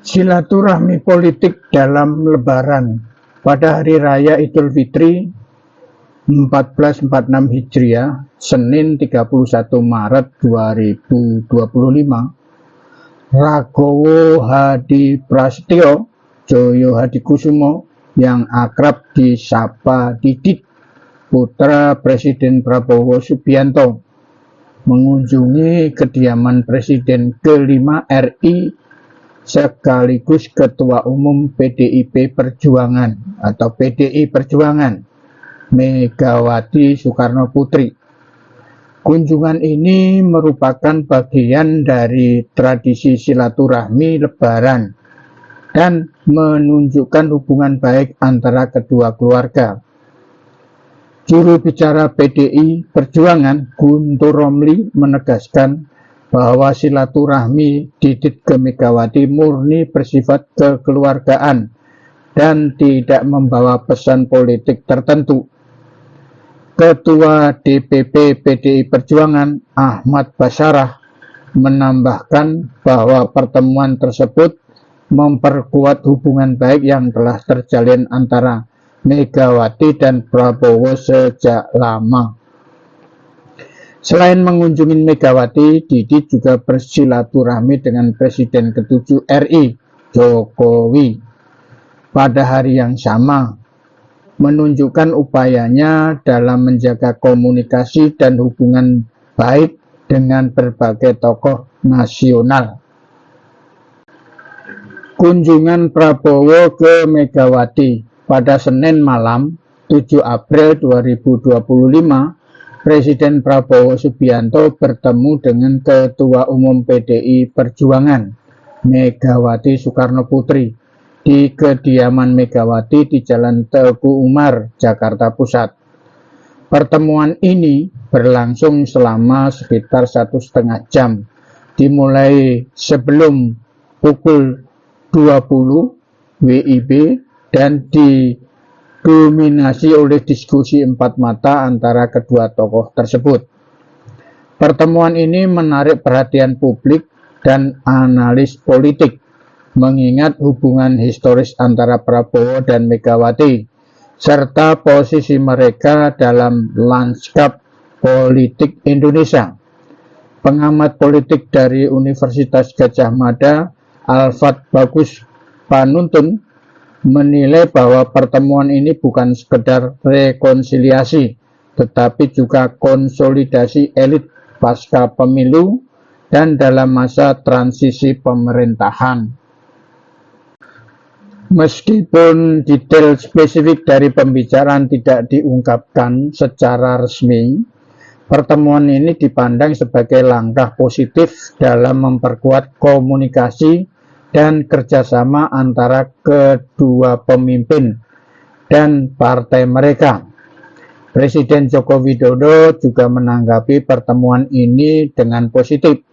Silaturahmi politik dalam Lebaran. Pada Hari Raya Idul Fitri 1446 Hijriah, Senin 31 Maret 2025, Ragowo Hadi Prasetyo Joyo Hadikusumo yang akrab disapa Didit, putra Presiden Prabowo Subianto, mengunjungi kediaman Presiden ke-5 RI sekaligus Ketua Umum PDIP Perjuangan atau PDI Perjuangan, Megawati Soekarno Putri. Kunjungan ini merupakan bagian dari tradisi silaturahmi Lebaran dan menunjukkan hubungan baik antara kedua keluarga. Juru bicara PDI Perjuangan Guntur Romli menegaskan bahwa silaturahmi Didit ke Megawati murni bersifat kekeluargaan dan tidak membawa pesan politik tertentu. Ketua DPP PDI Perjuangan Ahmad Basarah menambahkan bahwa pertemuan tersebut memperkuat hubungan baik yang telah terjalin antara Megawati dan Prabowo sejak lama. Selain mengunjungi Megawati, Didit juga bersilaturahmi dengan Presiden ke-7 RI, Jokowi, pada hari yang sama, menunjukkan upayanya dalam menjaga komunikasi dan hubungan baik dengan berbagai tokoh nasional. Kunjungan Prabowo ke Megawati. Pada Senin malam 7 April 2025, Presiden Prabowo Subianto bertemu dengan Ketua Umum PDI Perjuangan, Megawati Soekarno Putri, di kediaman Megawati di Jalan Teguh Umar, Jakarta Pusat. Pertemuan ini berlangsung selama sekitar 1,5 jam, dimulai sebelum pukul 20 WIB dan didominasi oleh diskusi empat mata antara kedua tokoh tersebut. Pertemuan ini menarik perhatian publik dan analis politik, mengingat hubungan historis antara Prabowo dan Megawati, serta posisi mereka dalam lanskap politik Indonesia. Pengamat politik dari Universitas Gadjah Mada, Alfat Bagus Panuntun, menilai bahwa pertemuan ini bukan sekedar rekonsiliasi, tetapi juga konsolidasi elit pasca pemilu dan dalam masa transisi pemerintahan. Meskipun detail spesifik dari pembicaraan tidak diungkapkan secara resmi, pertemuan ini dipandang sebagai langkah positif dalam memperkuat komunikasi dan kerjasama antara kedua pemimpin dan partai mereka. Presiden Joko Widodo juga menanggapi pertemuan ini dengan positif,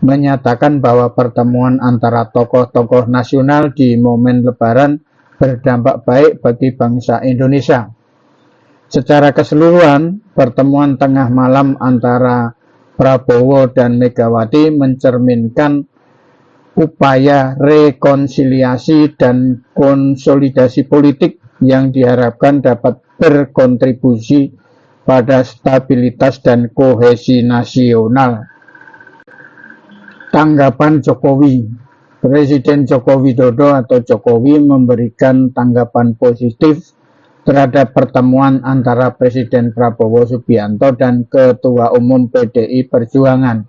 menyatakan bahwa pertemuan antara tokoh-tokoh nasional di momen Lebaran berdampak baik bagi bangsa Indonesia. Secara keseluruhan, pertemuan tengah malam antara Prabowo dan Megawati mencerminkan upaya rekonsiliasi dan konsolidasi politik yang diharapkan dapat berkontribusi pada stabilitas dan kohesi nasional. Tanggapan Jokowi. Presiden Joko Widodo atau Jokowi memberikan tanggapan positif terhadap pertemuan antara Presiden Prabowo Subianto dan Ketua Umum PDI Perjuangan,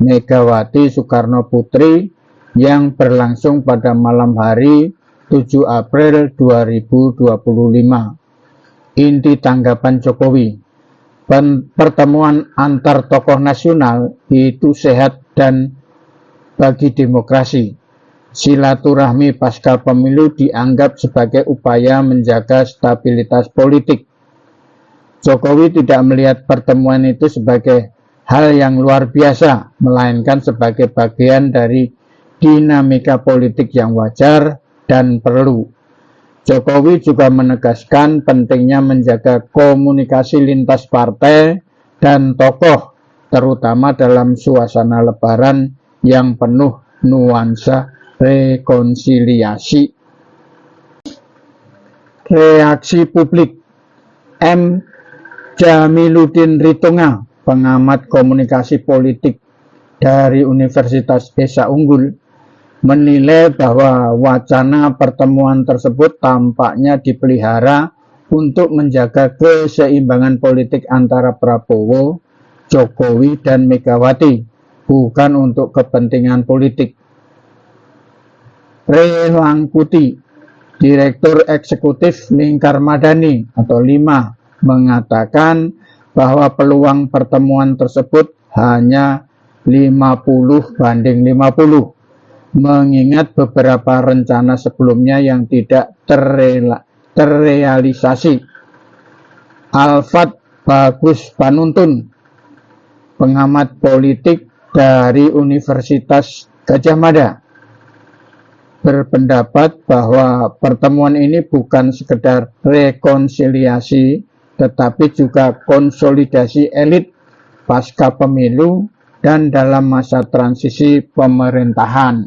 Megawati Soekarno Putri, yang berlangsung pada malam hari 7 April 2025. Inti tanggapan Jokowi, pertemuan antar tokoh nasional itu sehat dan bagi demokrasi. Silaturahmi pasca pemilu dianggap sebagai upaya menjaga stabilitas politik. Jokowi tidak melihat pertemuan itu sebagai hal yang luar biasa, melainkan sebagai bagian dari dinamika politik yang wajar dan perlu. Jokowi juga menegaskan pentingnya menjaga komunikasi lintas partai dan tokoh, terutama dalam suasana Lebaran yang penuh nuansa rekonsiliasi. Reaksi publik. M. Jamiluddin Ritonga, pengamat komunikasi politik dari Universitas Esa Unggul, menilai bahwa wacana pertemuan tersebut tampaknya dipelihara untuk menjaga keseimbangan politik antara Prabowo, Jokowi, dan Megawati, bukan untuk kepentingan politik. Rewangkuti, Direktur Eksekutif Lingkar Madani atau Lima, mengatakan bahwa peluang pertemuan tersebut hanya 50-50, mengingat beberapa rencana sebelumnya yang tidak terrealisasi. Alfat Bagus Panuntun, pengamat politik dari Universitas Gadjah Mada, berpendapat bahwa pertemuan ini bukan sekedar rekonsiliasi, tetapi juga konsolidasi elit pasca pemilu dan dalam masa transisi pemerintahan.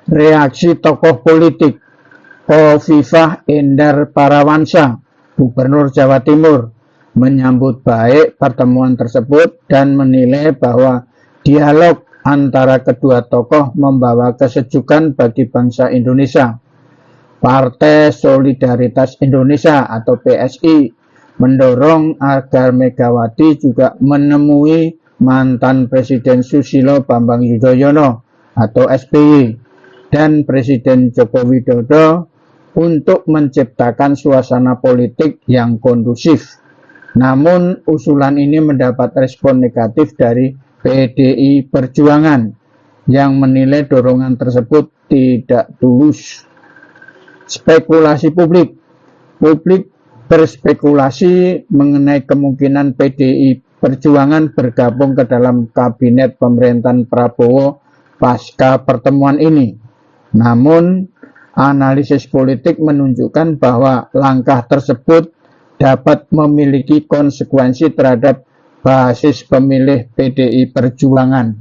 Reaksi tokoh politik. Khofifah Indar Parawansa, Gubernur Jawa Timur, menyambut baik pertemuan tersebut dan menilai bahwa dialog antara kedua tokoh membawa kesejukan bagi bangsa Indonesia. Partai Solidaritas Indonesia atau PSI mendorong agar Megawati juga menemui mantan Presiden Susilo Bambang Yudhoyono atau SBY dan Presiden Joko Widodo untuk menciptakan suasana politik yang kondusif. Namun usulan ini mendapat respon negatif dari PDI Perjuangan yang menilai dorongan tersebut tidak tulus. Spekulasi publik. Publik berspekulasi mengenai kemungkinan PDI Perjuangan bergabung ke dalam kabinet pemerintahan Prabowo pasca pertemuan ini. Namun, analisis politik menunjukkan bahwa langkah tersebut dapat memiliki konsekuensi terhadap basis pemilih PDI Perjuangan.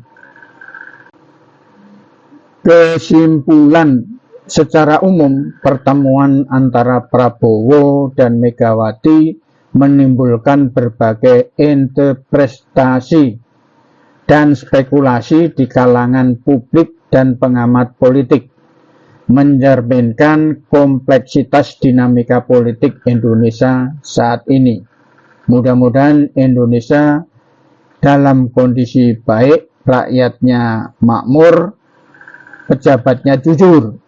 Kesimpulan, secara umum pertemuan antara Prabowo dan Megawati menimbulkan berbagai interpretasi dan spekulasi di kalangan publik dan pengamat politik, mencerminkan kompleksitas dinamika politik Indonesia saat ini. Mudah-mudahan Indonesia dalam kondisi baik, rakyatnya makmur, pejabatnya jujur,